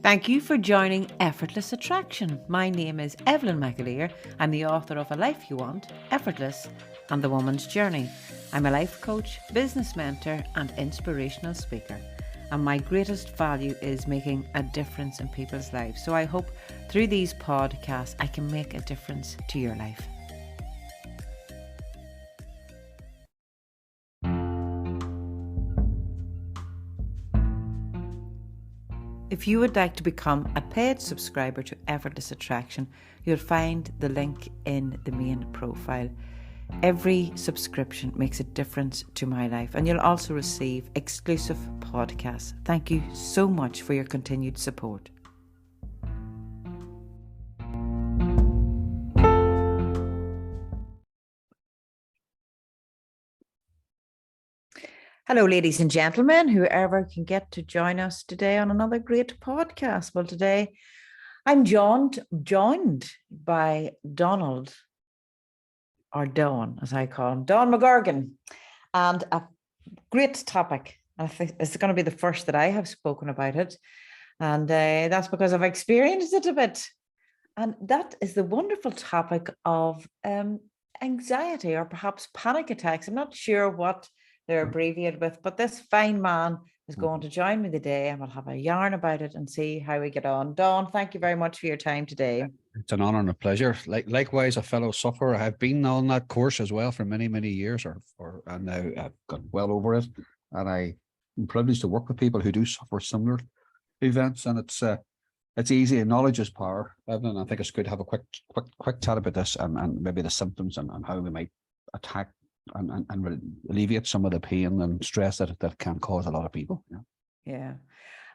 Thank you for joining Effortless Attraction. My name is Evelyn McAleer. I'm the author of A Life You Want, Effortless, and The Woman's Journey. I'm a life coach, business mentor, and inspirational speaker. And my greatest value is making a difference in people's lives. So I hope through these podcasts, I can make a difference to your life. If you would like to become a paid subscriber to Effortless Attraction, you'll find the link in the main profile. Every subscription makes a difference to my life, and you'll also receive exclusive podcasts. Thank you so much for your continued support. Hello, ladies and gentlemen, whoever can get to join us today on another great podcast. Well, today I'm joined by Donald, or Don, as I call him, Don McGorgan, and a great topic. I think it's going to be the first that I have spoken about it, and that's because I've experienced it a bit. And that is the wonderful topic of anxiety, or perhaps panic attacks. I'm not sure what they're abbreviated with, but this fine man is going to join me today, and we'll have a yarn about it and see how we get on. Don, thank you very much for your time today. It's an honor and a pleasure. Likewise, a fellow sufferer. I've been on that course as well for many, many years, and now I've got well over it. And I'm privileged to work with people who do suffer similar events, and it's easy. Knowledge is power, Evelyn. I think it's good to have a quick chat about this and maybe the symptoms and how we might attack and alleviate some of the pain and stress that can cause a lot of people. Yeah.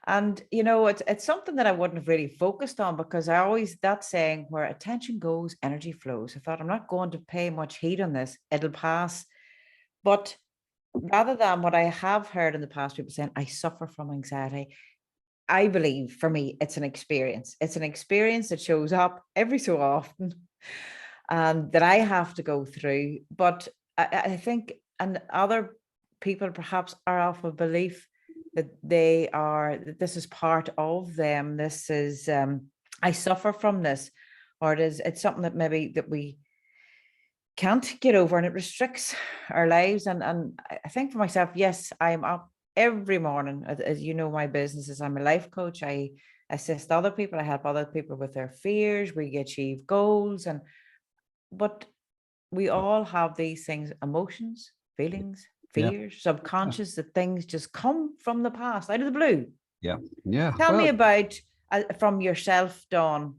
And, you know, it's something that I wouldn't have really focused on, because that saying, where attention goes, energy flows. I thought, I'm not going to pay much heed on this. It'll pass. But rather than what I have heard in the past, people saying, I suffer from anxiety, I believe for me, it's an experience. It's an experience that shows up every so often and that I have to go through. But I think, and other people perhaps are of a belief that this is part of them. This is, I suffer from this, or it's something that maybe that we can't get over, and it restricts our lives. And I think for myself, yes, I'm up every morning. As you know, my business is, I'm a life coach. I assist other people. I help other people with their fears. We achieve goals, but we all have these things, emotions, feelings, fears, subconscious, that things just come from the past, out of the blue. Yeah. Tell me about, from yourself, Dawn,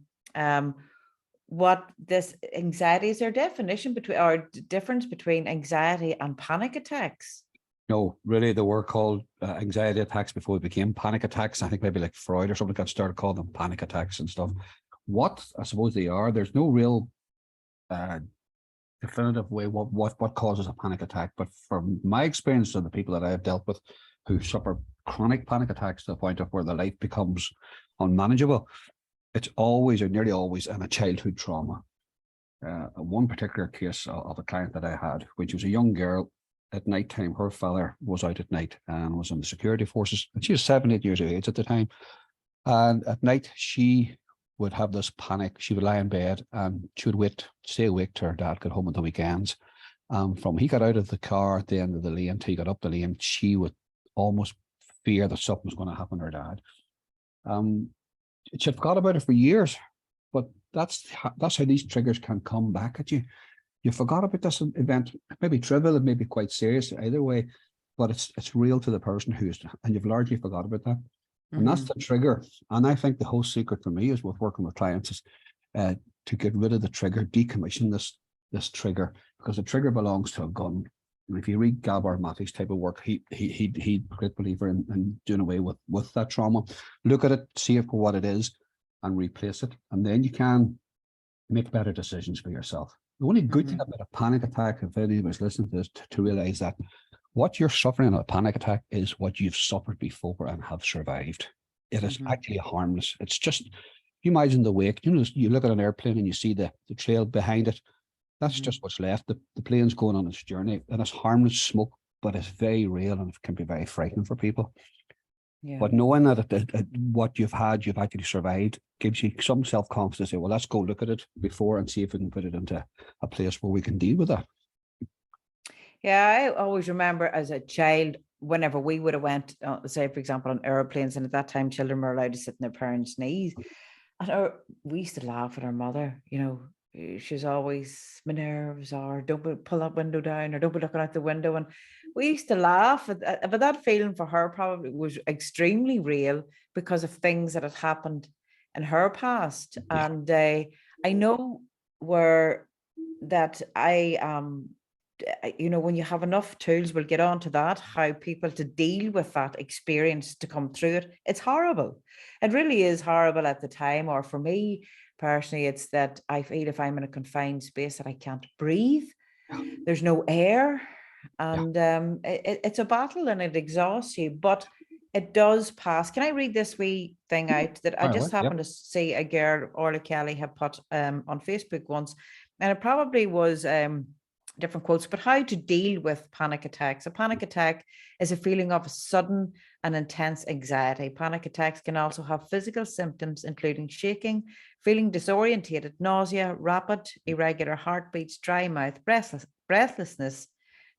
what this anxiety is. There definition between, or difference between anxiety and panic attacks? No, really, they were called anxiety attacks before it became panic attacks. I think maybe like Freud or something got started calling them panic attacks and stuff. What I suppose they are, there's no real definitive way what causes a panic attack. But from my experience of the people that I have dealt with who suffer chronic panic attacks to the point of where their life becomes unmanageable, it's always, or nearly always, in a childhood trauma. One particular case of a client that I had, when she was a young girl, at night time, her father was out at night and was in the security forces, and she was 7-8 years of age at the time. And at night, she would have this panic. She would lie in bed and she would stay awake till her dad got home on the weekends. From he got out of the car at the end of the lane till he got up the lane, she would almost fear that something was going to happen to her dad. She forgot about it for years, but that's how these triggers can come back at you. You forgot about this event. It may be trivial, it may be quite serious, either way, but it's real to the person and you've largely forgot about that. And that's the trigger. And I think the whole secret for me is, with working with clients, is to get rid of the trigger, decommission this trigger, because the trigger belongs to a gun. And if you read Gabor Mate's type of work, he's a great believer in doing away with that trauma. Look at it, see it for what it is, and replace it. And then you can make better decisions for yourself. The only good thing about a panic attack, if anybody's listening to this, to realize that what you're suffering in a panic attack is what you've suffered before and have survived. It is actually harmless. It's just, you imagine the wake, you look at an airplane and you see the trail behind it. That's just what's left. The plane's going on its journey, and it's harmless smoke, but it's very real and it can be very frightening for people. Yeah. But knowing that what you've actually survived gives you some self-confidence to say, well, let's go look at it before and see if we can put it into a place where we can deal with that. Yeah, I always remember as a child, whenever we would have went, say, for example, on airplanes, and at that time, children were allowed to sit in their parents' knees. And we used to laugh at our mother, she's always, my nerves are, pull that window down, or don't be looking out the window. And we used to laugh, but that feeling for her probably was extremely real because of things that had happened in her past. Yeah. And I know where that when you have enough tools, we'll get on to that, how people to deal with that experience, to come through it. It's horrible. It really is horrible at the time. Or for me personally, it's that I feel if I'm in a confined space that I can't breathe. There's no air. And it's a battle and it exhausts you, but it does pass. Can I read this wee thing out that I just happened to see a girl, Orla Kelly, had put on Facebook once, and it probably was different quotes, but how to deal with panic attacks. A panic attack is a feeling of sudden and intense anxiety. Panic attacks can also have physical symptoms, including shaking, feeling disorientated, nausea, rapid, irregular heartbeats, dry mouth, breathlessness,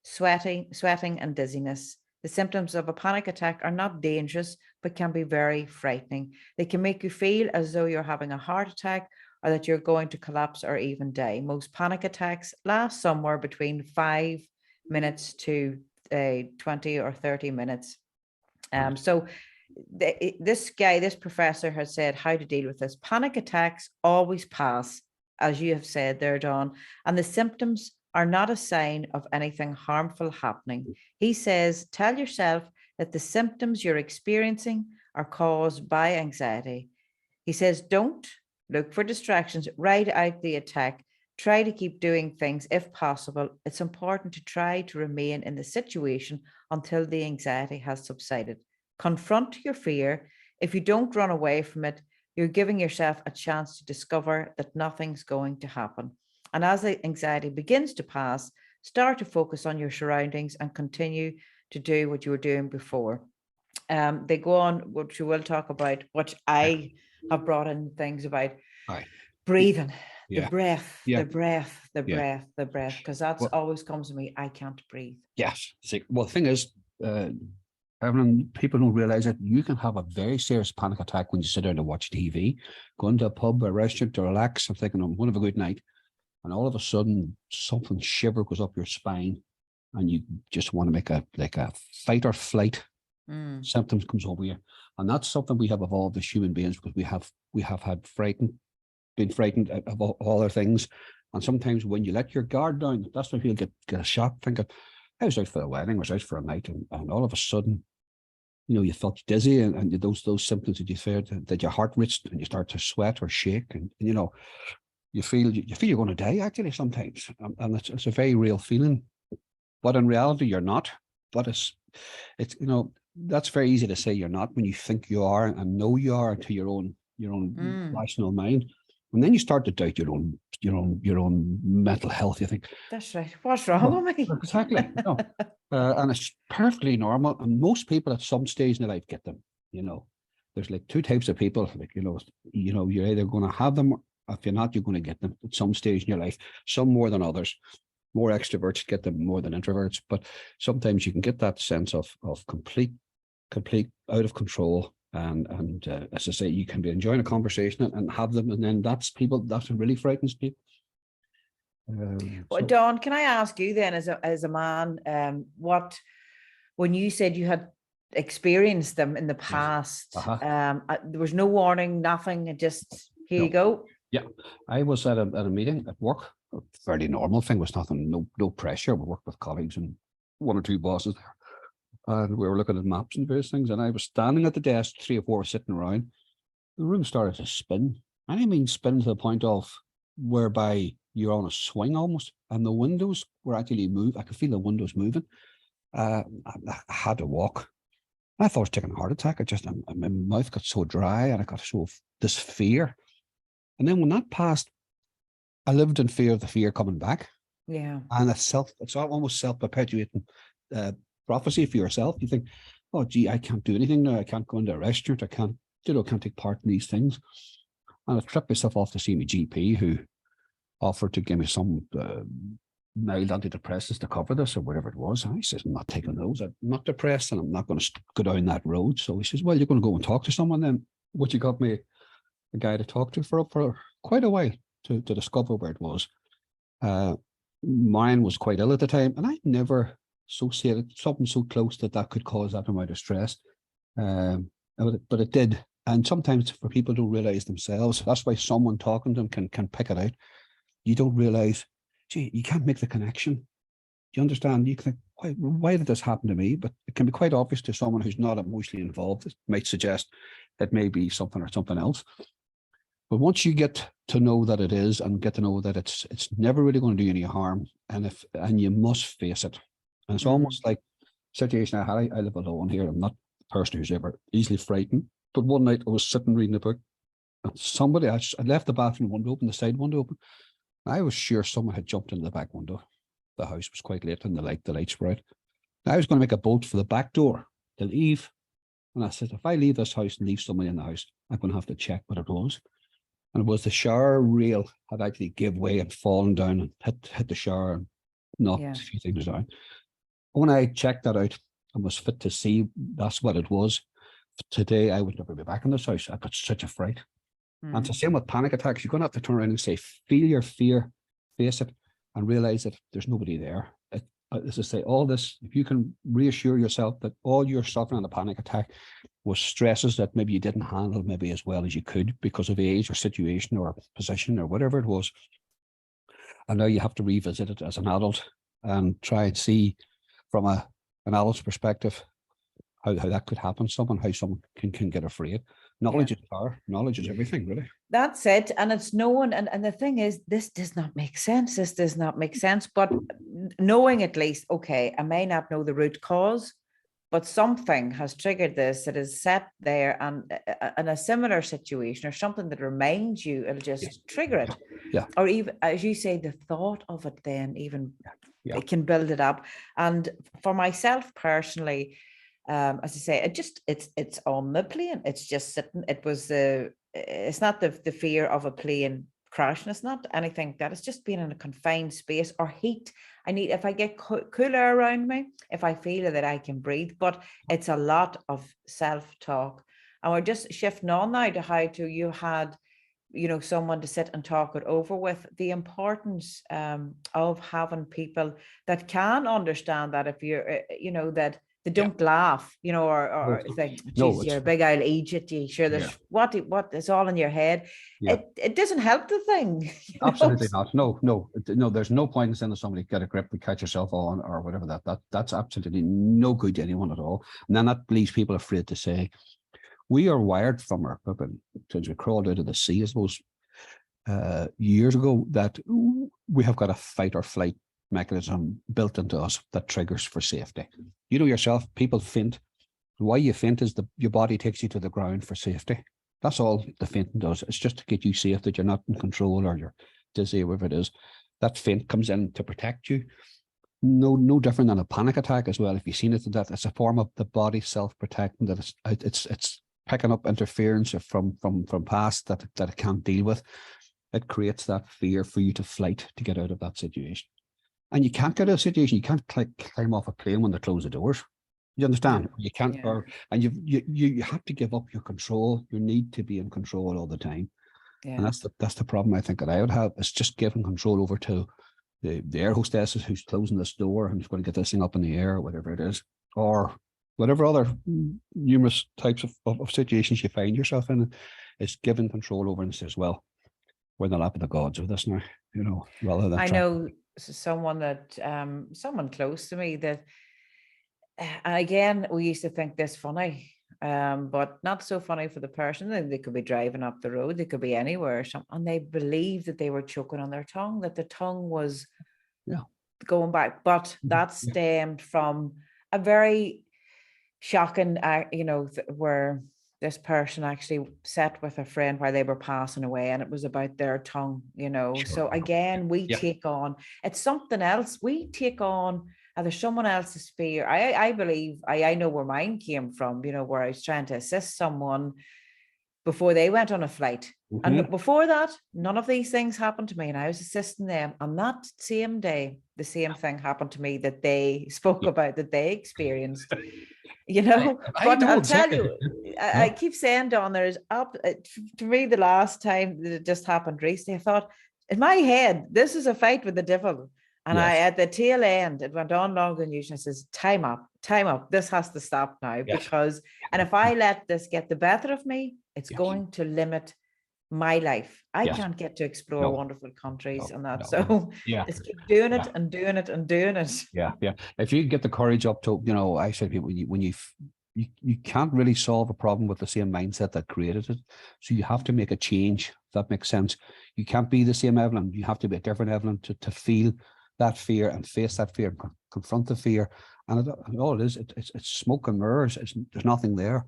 sweating, and dizziness. The symptoms of a panic attack are not dangerous, but can be very frightening. They can make you feel as though you're having a heart attack or that you're going to collapse or even die. Most panic attacks last somewhere between 5 minutes to 20 or 30 minutes. So this professor has said how to deal with this. Panic attacks always pass, as you have said there, Dawn, and the symptoms are not a sign of anything harmful happening. He says, tell yourself that the symptoms you're experiencing are caused by anxiety. He says, don't look for distractions, ride out the attack, try to keep doing things if possible. It's important to try to remain in the situation until the anxiety has subsided. Confront your fear. If you don't run away from it, you're giving yourself a chance to discover that nothing's going to happen. And as the anxiety begins to pass, start to focus on your surroundings and continue to do what you were doing before. They go on, which we will talk about, which I have brought in things about breathing, the breath, because that's always comes to me. I can't breathe. Yes. Well, the thing is, everyone, people don't realize that you can have a very serious panic attack when you sit down to watch TV, go into a pub or a restaurant to relax. I'm thinking I'm going to have a good night. And all of a sudden, something shiver goes up your spine, and you just want to make a fight or flight. Symptoms comes over you, and that's something we have evolved as human beings, because we have had been frightened of all other things. And sometimes when you let your guard down, that's when people get a shock, thinking, I was out for a wedding, I was out for a night, and all of a sudden, you felt dizzy, and those symptoms that you feared, that your heart raced and you start to sweat or shake, and you feel you're going to die actually sometimes, and it's a very real feeling. But in reality, you're not. But it's that's very easy to say you're not when you think you are and know you are to your own rational mind. And then you start to doubt your own mental health. You think, that's right. What's wrong with me? Exactly. No. And it's perfectly normal. And most people at some stage in their life get them. There's like two types of people. You're either going to have them. If you're not, you're going to get them at some stage in your life, some more than others. More extroverts get them more than introverts, but sometimes you can get that sense of complete out of control. And as I say, you can be enjoying a conversation and have them, and then that's what really frightens people. Well, Dawn, can I ask you then, as a man, when you said you had experienced them in the past, there was no warning, nothing, just here you go. Yeah, I was at a meeting at work, a fairly normal thing, was nothing, no pressure. We worked with colleagues and one or two bosses there, and we were looking at maps and various things, and I was standing at the desk, 3 or 4 were sitting around. The room started to spin. I mean, spin to the point of whereby you're on a swing almost, and the windows were actually moving. I could feel the windows moving. I had to walk. I thought I was taking a heart attack. My mouth got so dry, and I got this fear. And then when that passed, I lived in fear of the fear coming back. Yeah. And it's almost self-perpetuating prophecy for yourself. You think, oh, gee, I can't do anything now. I can't go into a restaurant. I can't, can't take part in these things. And I tripped myself off to see my GP, who offered to give me some mild antidepressants to cover this or whatever it was. And I says, I'm not taking those. I'm not depressed and I'm not going to go down that road. So he says, well, you're going to go and talk to someone then. What you got me a guy to talk to for quite a while to discover where it was. Mine was quite ill at the time, and I never associated something so close that could cause that amount of stress. But it did. And sometimes for people to realize themselves, that's why someone talking to them can pick it out. You don't realize, gee, you can't make the connection. Do you understand? You think, why did this happen to me? But it can be quite obvious to someone who's not emotionally involved. It might suggest it may be something or something else. But once you get to know that it is, and get to know that it's never really going to do any harm, and you must face it. And it's almost like situation I had. I live alone here. I'm not a person who's ever easily frightened. But one night I was sitting reading a book, and somebody, I left the bathroom window open, the side window open. I was sure someone had jumped into the back window. The house was quite late and the lights were out. I was going to make a bolt for the back door to leave. And I said, if I leave this house and leave somebody in the house, I'm going to have to check what it was. And it was the shower rail had actually give way and fallen down and hit the shower and knocked a few things down. When I checked that out and was fit to see that's what it was, today I would never be back in this house. I got such a fright. And it's the same with panic attacks. You're going to have to turn around and say, feel your fear, face it, and realize that there's nobody there. As I say, all this, if you can reassure yourself that all you're suffering in a panic attack was stresses that maybe you didn't handle maybe as well as you could because of age or situation or position or whatever it was. And now you have to revisit it as an adult and try and see from an adult's perspective how that could happen, how someone can get afraid. Knowledge is power. Knowledge is everything, really. That's it. And it's knowing, and the thing is, this does not make sense. This does not make sense. But knowing at least, okay, I may not know the root cause, but something has triggered this that is set there, and in a similar situation or something that reminds you, it'll just trigger it. Yeah. Or even, as you say, the thought of it then even it can build it up. And for myself personally, as I say, it's on the plane. It's just sitting. It's not the fear of a plane crashing. It's not anything that. It's just being in a confined space or heat. If I get cooler around me, if I feel that I can breathe, but it's a lot of self-talk. And we're just shifting on now to how you had, someone to sit and talk it over with, the importance of having people that can understand that if you're, that they don't laugh, or think, geez, you're a big old idiot. You sure there's what is all in your head. Yeah. It doesn't help the thing. Absolutely not. No. There's no point in saying to somebody, get a grip and catch yourself on or whatever. That's absolutely no good to anyone at all. And then that leaves people afraid to say, we are wired from our puppet since we crawled out of the sea, I suppose, years ago, that we have got a fight or flight mechanism built into us that triggers for safety. You know yourself, people faint. Why you faint is your body takes you to the ground for safety. That's all the fainting does. It's just to get you safe, that you're not in control or you're dizzy or whatever it is. That faint comes in to protect you. No different than a panic attack as well. If you've seen it, that it's a form of the body self-protecting, that it's picking up interference from past that it can't deal with. It creates that fear for you to flight to get out of that situation. And you can't get out of a situation. You can't climb off a plane when they close the doors. You understand? You can't, and you have to give up your control. You need to be in control all the time. Yeah. And that's the problem I think that I would have, is just giving control over to the air hostess who's closing this door and who's going to get this thing up in the air, or whatever it is, or whatever other numerous types of situations you find yourself in. Is giving control over and says, well, we're in the lap of the gods with this now, rather than. I know someone close to me that, and again, we used to think this funny, but not so funny for the person. They could be driving up the road, they could be anywhere, and they believed that they were choking on their tongue, that the tongue was going back. But that stemmed from a very shocking, where this person actually sat with a friend while they were passing away, and it was about their tongue, Sure. So again, we take on, it's something else. We take on there's someone else's fear. I believe I know where mine came from, you know, where I was trying to assist someone before they went on a flight. And Mhm. before that, none of these things happened to me, and I was assisting them. On that same day, the same thing happened to me that they spoke Yeah. about, that they experienced, you know. I But know I'll tell exactly. you, I Yeah. keep saying, Don, there's up to me the last time that it just happened recently, I thought in my head, this is a fight with the devil. And I, Yes. at the tail end, it went on longer than usual. I says, time up. This has to stop now, Yes. because, and if I let this get the better of me, it's Yes. going to limit my life. I Yes. can't get to explore No. wonderful countries No. and that. No. So Yeah. just keep doing Yeah. it and doing it and doing it. Yeah. Yeah. If you get the courage up to, you know, I say to people, you can't really solve a problem with the same mindset that created it. So you have to make a change. If that makes sense. You can't be the same Evelyn. You have to be a different Evelyn to feel that fear and face that fear and confront the fear. And all it is, it's smoke and mirrors. There's nothing there.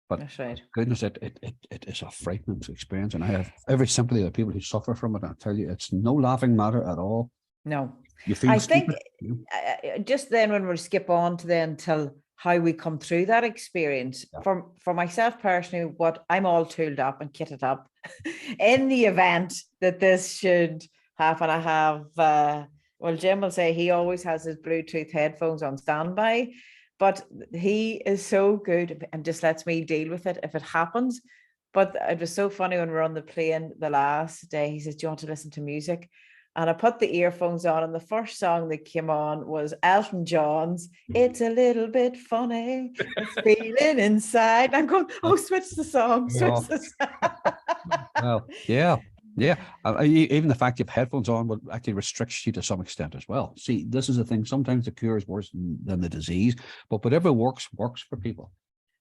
But That's right. goodness, it is a frightening experience. And I have every sympathy with people who suffer from it. I tell you, it's no laughing matter at all. No, You feel I think stupid. just then when we skip on to then till how we come through that experience, Yeah. for myself personally, what I'm all tooled up and kitted up in the event that this should happen. I have well, Jim will say he always has his Bluetooth headphones on standby, but he is so good and just lets me deal with it if it happens. But it was so funny when we were on the plane the last day. He says, "Do you want to listen to music?" And I put the earphones on, and the first song that came on was Elton John's "It's a Little Bit Funny, It's Feeling Inside." And I'm going, "Oh, switch the song, switch Yeah. the song." Well, yeah, yeah. Even the fact you have headphones on will actually restricts you to some extent as well. See, this is the thing. Sometimes the cure is worse than the disease, but whatever works for people.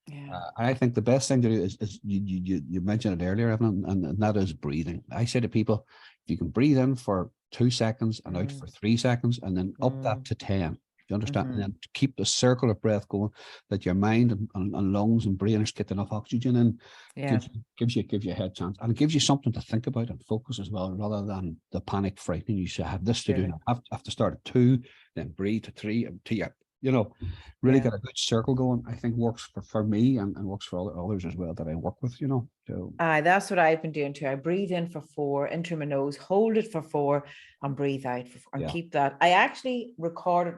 Yeah. I think the best thing to do is you mentioned it earlier, Evelyn, and that is breathing. I say to people, if you can breathe in for 2 seconds and out for 3 seconds, and then up that to 10. You understand? And then keep the circle of breath going, that your mind and lungs and brain get enough oxygen in. Yeah. Gives you a head chance, and it gives you something to think about and focus as well, rather than the panic frightening you. Should have this to do. I have to start at 2, then breathe to 3, and to you know, really get a good circle going. I think works for me and works for others as well that I work with, you know. So that's what I've been doing too. I breathe in for 4, in through my nose, hold it for 4, and breathe out for 4, and keep that. I actually recorded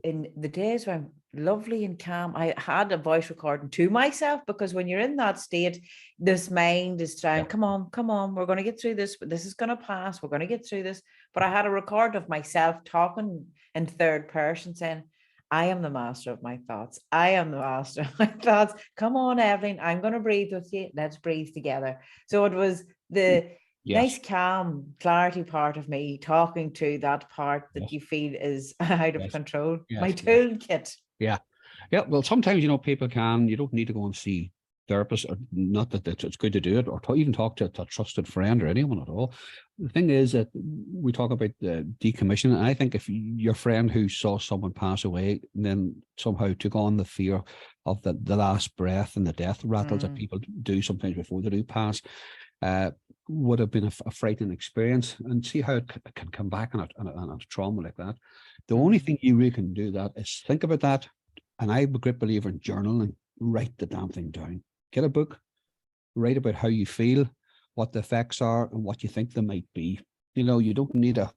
in the days when I'm lovely and calm. I had a voice recording to myself, because when you're in that state, this mind is trying, come on, we're going to get through this, but this is going to pass. We're going to get through this. But I had a record of myself talking in third person saying, I am the master of my thoughts. I am the master of my thoughts. Come on, Evelyn, I'm going to breathe with you. Let's breathe together. So it was the nice, calm, clarity part of me talking to that part that you feel is out of control. My toolkit. Yeah. Well, sometimes, you know, people you don't need to go and see therapists, or not that it's good to do it, or even talk to a trusted friend or anyone at all. The thing is that we talk about decommissioning, and I think if your friend who saw someone pass away and then somehow took on the fear of the last breath and the death rattles that people do sometimes before they do pass, would have been a frightening experience, and see how it can come back on a trauma like that. The only thing you really can do that is think about that. And I'm a great believer in journaling. Write the damn thing down. Get a book, write about how you feel, what the effects are, and what you think they might be. You know, you don't need to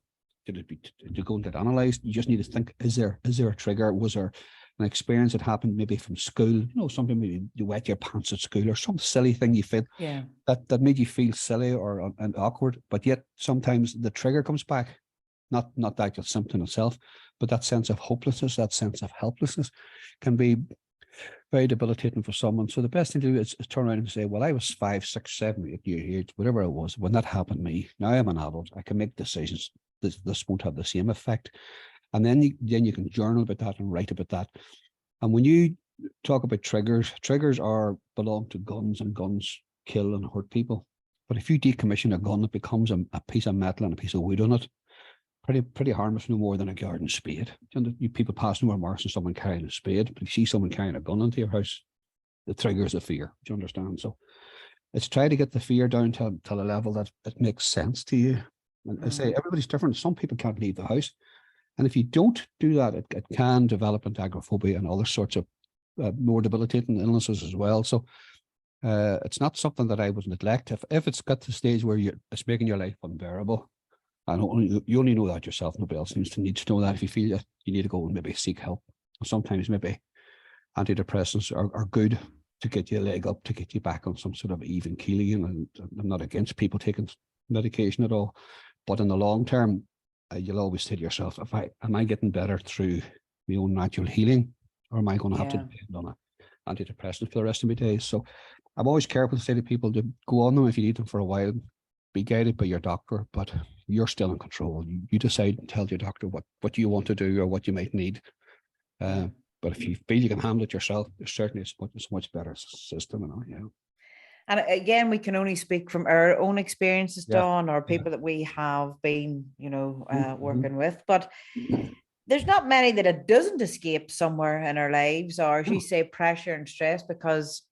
go into analyze. You just need to think: is there a trigger? Was there an experience that happened maybe from school? You know, something maybe you wet your pants at school, or some silly thing you feel that made you feel silly or and awkward. But yet sometimes the trigger comes back. Not the actual symptom itself, but that sense of hopelessness, that sense of helplessness can be very debilitating for someone. So the best thing to do is turn around and say, well, I was 5, 6, 7, 8 years, whatever it was, when that happened to me. Now I'm an adult. I can make decisions. This won't have the same effect. And then you can journal about that and write about that. And when you talk about triggers belong to guns, and guns kill and hurt people. But if you decommission a gun, it becomes a piece of metal and a piece of wood on it. Pretty harmless, no more than a garden spade. You people pass no remarks on someone carrying a spade, but if you see someone carrying a gun into your house, it triggers a fear. Do you understand? So it's try to get the fear down to a level that it makes sense to you. And I say everybody's different. Some people can't leave the house, And if you don't do that, it can develop into agoraphobia and other sorts of more debilitating illnesses as well. So it's not something that I would neglect. If it's got to the stage where it's making your life unbearable, and you only know that yourself, nobody else needs to know that. If you feel that you need to go and maybe seek help, sometimes maybe antidepressants are good to get you a leg up, to get you back on some sort of even keeling. And I'm not against people taking medication at all, but in the long term, you'll always say to yourself, am I getting better through my own natural healing, or am I going to have to depend on an antidepressant for the rest of my days? So I'm always careful to say to people to go on them if you need them for a while, be guided by your doctor, but you're still in control. You decide and tell your doctor what you want to do or what you might need. But if you feel you can handle it yourself, there's certainly a much better system. And again, we can only speak from our own experiences, Don, or people that we have been, working with. But there's not many that it doesn't escape somewhere in our lives, or as you say, pressure and stress. Because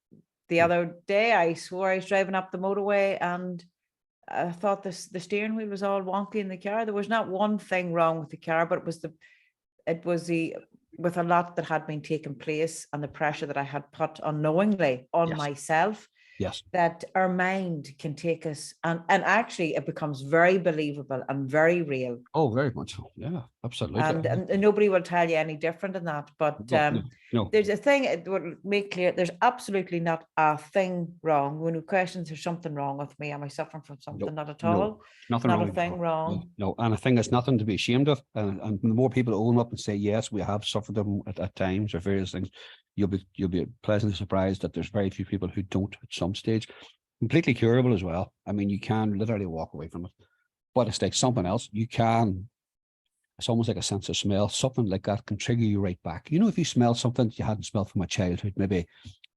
the other day I swore I was driving up the motorway and I thought the steering wheel was all wonky in the car. There was not one thing wrong with the car, but it was with a lot that had been taking place and the pressure that I had put unknowingly on myself. Yes. That our mind can take us, and actually it becomes very believable and very real. Oh, very much so. Yeah, absolutely. And nobody will tell you any different than that. But no. There's a thing, it would make clear there's absolutely not a thing wrong. When you question there's something wrong with me, am I suffering from something? Not at all. Nothing not wrong. A thing wrong. No, and I think it's nothing to be ashamed of. And the more people own up and say, yes, we have suffered them at times or various things, you'll be pleasantly surprised that there's very few people who don't at some stage. Completely curable as well. I mean, you can literally walk away from it, but it's like something else. It's almost like a sense of smell. Something like that can trigger you right back. If you smell something you hadn't smelled from a childhood, maybe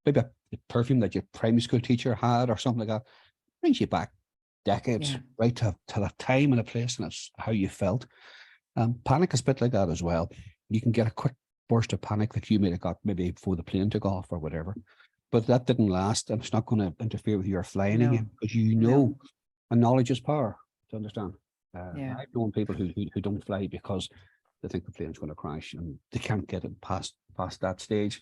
a perfume that your primary school teacher had or something like that, brings you back decades, right to a time and a place, and it's how you felt. Panic is a bit like that as well. You can get a quick burst of panic that you may have got maybe before the plane took off or whatever, but that didn't last, and it's not going to interfere with your flying again, because and knowledge is power, to understand. I've known people who don't fly because they think the plane's going to crash and they can't get it past that stage,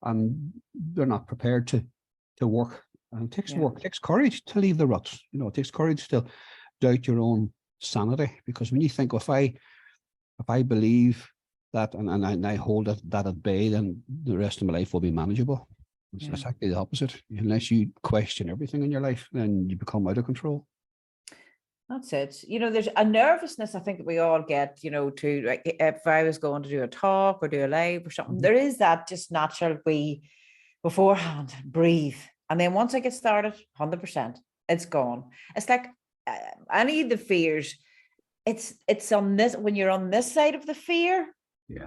and they're not prepared to work. And it takes work, it takes courage to leave the ruts. It takes courage to doubt your own sanity, because when you think, if I believe that and I hold that at bay, then the rest of my life will be manageable. It's exactly the opposite. Unless you question everything in your life, then you become out of control. That's it. There's a nervousness I think that we all get, to, like, if I was going to do a talk or do a live or something, there is that just natural beforehand, breathe. And then once I get started, 100%, it's gone. It's like any of the fears, it's on this, when you're on this side of the fear,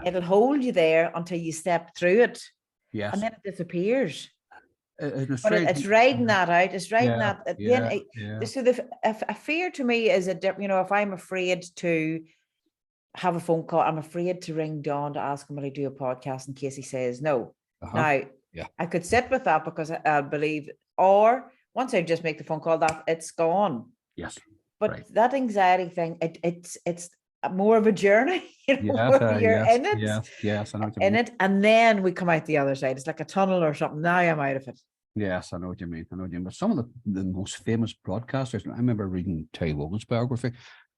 it'll hold you there until you step through it. Yes. And then it disappears. But it's riding that out. It's riding that. So a fear to me is if I'm afraid to have a phone call, I'm afraid to ring Don to ask him will I do a podcast in case he says no. Now, I could sit with that because I believe, or once I just make the phone call, that it's gone. Yes. But that anxiety thing, it's more of a journey, where you're in it. Yes, I know what you mean. In it, and then we come out the other side. It's like a tunnel or something. Now I'm out of it. Yes, I know what you mean. But some of the most famous broadcasters, I remember reading Terry Wogan's biography.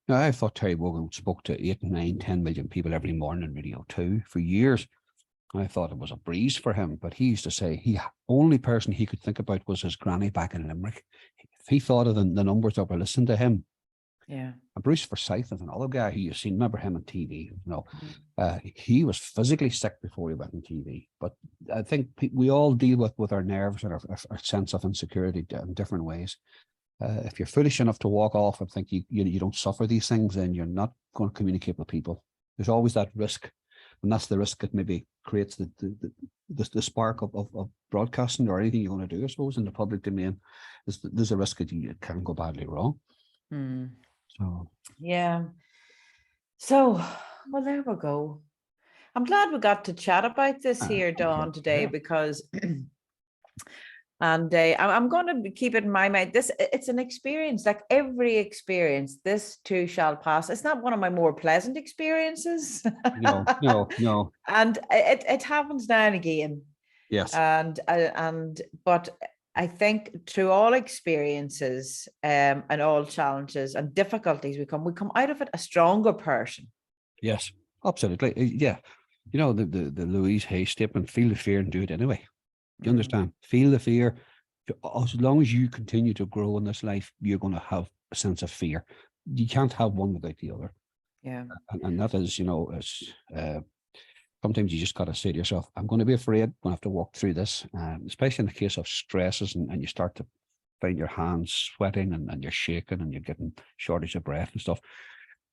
Now, I thought Terry Wogan spoke to 8, 9, 10 million people every morning on Radio 2 for years. I thought it was a breeze for him, but he used to say only person he could think about was his granny back in Limerick. If he thought of the numbers that were listening to him. Yeah. And Bruce Forsyth is another guy who you've seen, remember him on TV, he was physically sick before he went on TV. But I think we all deal with our nerves and our sense of insecurity in different ways. If you're foolish enough to walk off and think you don't suffer these things, then you're not going to communicate with people. There's always that risk. And that's the risk that maybe creates the spark of broadcasting or anything you want to do, I suppose, in the public domain. There's a risk that it can go badly wrong. So well, there we go. I'm glad we got to chat about this here, Don, today, because And I'm going to keep it in my mind. It's an experience, like every experience. This too shall pass. It's not one of my more pleasant experiences, No. and it happens now and again. Yes. But I think through all experiences, and all challenges and difficulties, we come out of it a stronger person. Yes, absolutely. Yeah. You know, the Louise Hay statement, feel the fear and do it anyway. Do you understand? Feel the fear. As long as you continue to grow in this life, you're going to have a sense of fear. You can't have one without the other. Yeah. And that is, sometimes you just got to say to yourself, I'm going to be afraid. I'm going to have to walk through this, especially in the case of stresses and you start to find your hands sweating and you're shaking and you're getting shortage of breath and stuff.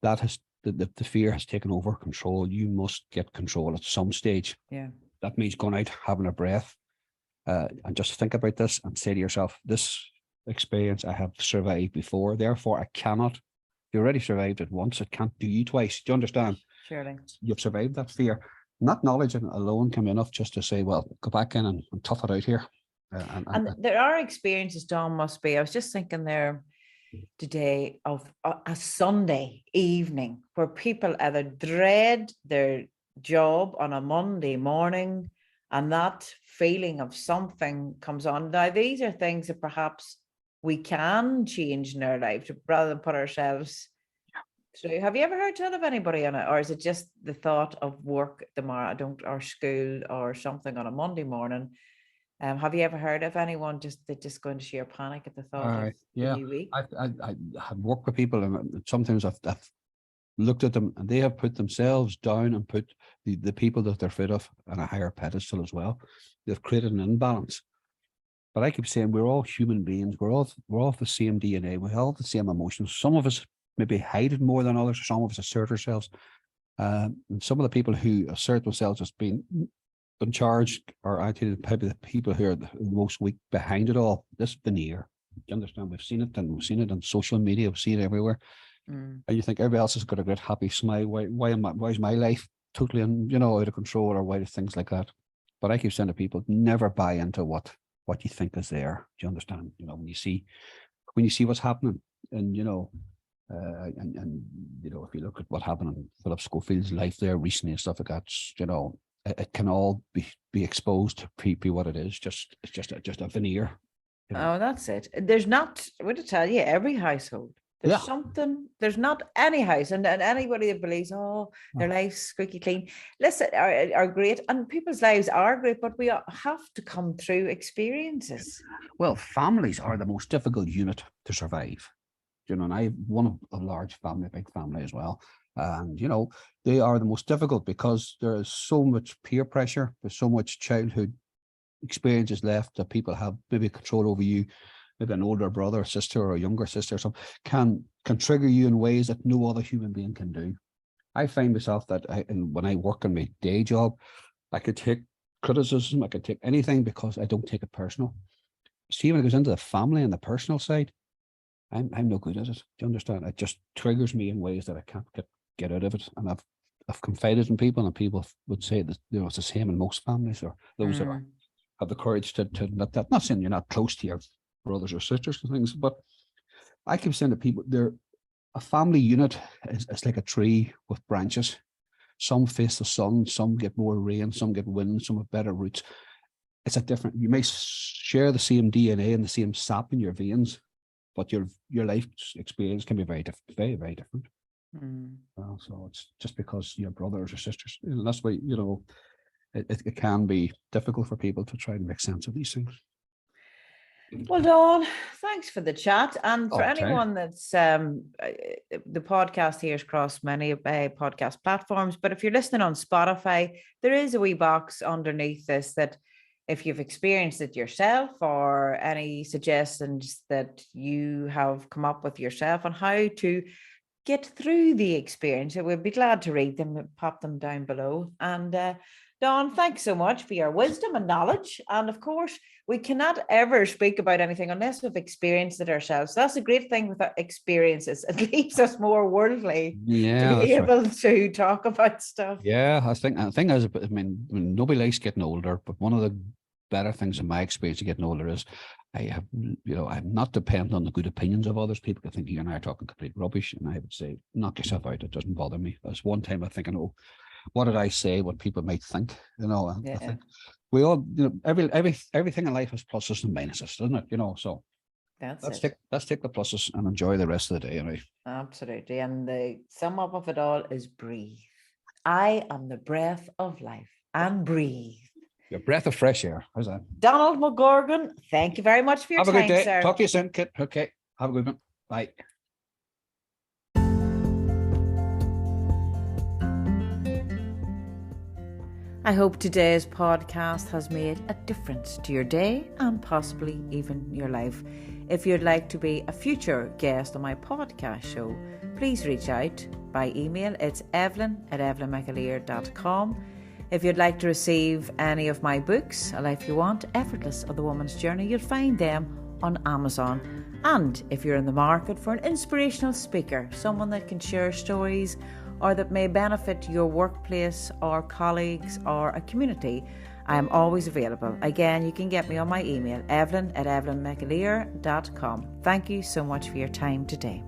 That has the fear has taken over control. You must get control at some stage. Yeah. That means going out, having a breath, and just think about this and say to yourself, this experience I have survived before, therefore I cannot. You already survived it once, it can't do you twice. Do you understand? Surely. You've survived that fear. Not knowledge alone can be enough just to say, well, go back in and tough it out here. And there are experiences, Don, must be. I was just thinking there today of a Sunday evening where people either dread their job on a Monday morning and that feeling of something comes on. Now, these are things that perhaps we can change in our life rather than put ourselves through. Have you ever heard tell of anybody on it? Or is it just the thought of work tomorrow, or school or something on a Monday morning? Have you ever heard of anyone just going to sheer panic at the thought of the new week? I have worked with people, and sometimes I've looked at them, and they have put themselves down and put the people that they're afraid of on a higher pedestal as well. They've created an imbalance. But I keep saying we're all human beings. We're all the same DNA. We all have the same emotions. Some of us maybe hide it more than others. Some of us assert ourselves. And some of the people who assert themselves as being in charge are actually the people who are the most weak behind it all. This veneer. You understand? We've seen it, and we've seen it on social media. We've seen it everywhere. And you think everybody else has got a great happy smile. Why is my life totally out of control, or why do things like that? But I keep saying to people, never buy into what you think is there. Do you understand? When you see what's happening, and if you look at what happened in Philip Schofield's life there recently and stuff like that, it can all be exposed to be what it is. It's just a veneer. Oh, that's it. There's not. I want to tell you, every household. There's something. There's not any house, and anybody that believes, their life's squeaky clean. Listen, are great, and people's lives are great, but we have to come through experiences. Well, families are the most difficult unit to survive. And I have one of a large family, a big family as well. And, they are the most difficult because there is so much peer pressure. There's so much childhood experiences left that people have maybe control over you. Maybe an older brother or sister or a younger sister or something can trigger you in ways that no other human being can do. I find myself that when I work in my day job, I could take criticism, I could take anything because I don't take it personal. See, when it goes into the family and the personal side, I'm no good at it. Do you understand? It just triggers me in ways that I can't get out of it. And I've confided in people, and people would say that it's the same in most families, or those that have the courage to admit that. Not saying you're not close to your brothers or sisters and things, but I keep saying to people, a family unit is like a tree with branches. Some face the sun, some get more rain, some get wind, some have better roots. It's you may share the same DNA and the same sap in your veins, but your life experience can be very different, very, very different. So it's just because you're brothers or sisters. That's why, it can be difficult for people to try and make sense of these things. Well, Dawn, thanks for the chat. And for anyone that's the podcast here is across many podcast platforms, but if you're listening on Spotify, there is a wee box underneath this that if you've experienced it yourself, or any suggestions that you have come up with yourself on how to get through the experience, we'd be glad to read them and pop them down below. And Dawn, thanks so much for your wisdom and knowledge. And of course, we cannot ever speak about anything unless we've experienced it ourselves. So that's a great thing with experiences. It leaves us more worldly to be able to talk about stuff. Yeah, I think as nobody likes getting older, but one of the better things in my experience of getting older is I have, I'm not dependent on the good opinions of others. People can think you and I are talking complete rubbish, and I would say, knock yourself out. It doesn't bother me. There's one time I think, what did I say? What people might think, I think we all, everything in life has pluses and minuses, doesn't it? So let's take the pluses and enjoy the rest of the day. Anyway. Absolutely. And the sum up of it all is breathe. I am the breath of life, and breathe. Your breath of fresh air. How's that? Donald McGorgan, thank you very much for your time, Have a good day. sir. Talk to you soon, Kit. Okay. Have a good one. Bye. I hope today's podcast has made a difference to your day and possibly even your life. If you'd like to be a future guest on my podcast show, please reach out by email. It's evelyn@evelynmcaleer.com. If you'd like to receive any of my books, A Life You Want, Effortless of the Woman's Journey, you'll find them on Amazon. And if you're in the market for an inspirational speaker, someone that can share stories or that may benefit your workplace or colleagues or a community, I am always available. Again, you can get me on my email, evelyn@evelynmcaleer.com. Thank you so much for your time today.